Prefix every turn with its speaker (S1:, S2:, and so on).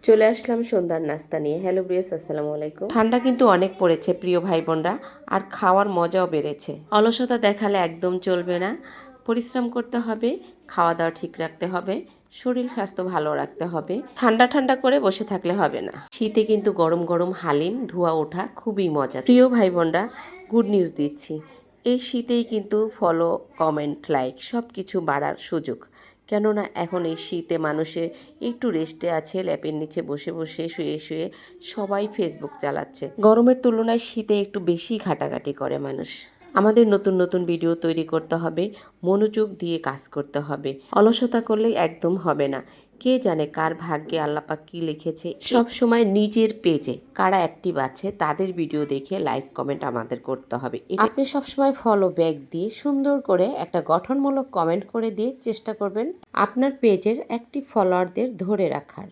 S1: চলে আসলাম সন্ধ্যার নাস্তা নিয়ে। হ্যালো ব্রিয়াস, আসসালামু আলাইকুম। ঠান্ডা কিন্তু অনেক পড়েছে প্রিয় ভাই বোনরা, আর খাওয়ার মজাও বেড়েছে। অলসতা দেখালে একদম চলবে না, পরিশ্রম করতে হবে, খাওয়া দাওয়া ঠিক রাখতে হবে, শরীর স্বাস্থ্য ভালো রাখতে হবে। ঠান্ডা ঠান্ডা করে বসে থাকলে হবে না। শীতে কিন্তু গরম গরম হালিম ধোয়া ওঠা খুবই মজা। প্রিয় ভাই বোনরা, গুড নিউজ দিচ্ছি, এই শীতেই কিন্তু ফলো, কমেন্ট, লাইক সব কিছু বাড়ার সুযোগ। কেননা এখন এই শীতে মানুষে একটু রেস্টে আছে, ল্যাপের নিচে বসে বসে শুয়ে শুয়ে সবাই ফেসবুক চালাচ্ছে। গরমের তুলনায় শীতে একটু বেশি ঘাটাঘাটি করে মানুষ। আমাদের নতুন নতুন ভিডিও তৈরি করতে হবে, মনোযোগ দিয়ে কাজ করতে হবে। অলসতা করলে একদম হবে না। কে জানে কার ভাগ্যে আল্লাপাক কি লিখেছে। সব সময় নিজের পেজে কারা অ্যাক্টিভ আছে তাদের ভিডিও দেখে লাইক কমেন্ট আমাদের করতে হবে। আপনি সবসময় ফলো ব্যাক দিয়ে সুন্দর করে একটা গঠনমূলক কমেন্ট করে দিয়ে চেষ্টা করবেন আপনার পেজের অ্যাক্টিভ ফলোয়ারদের ধরে রাখার।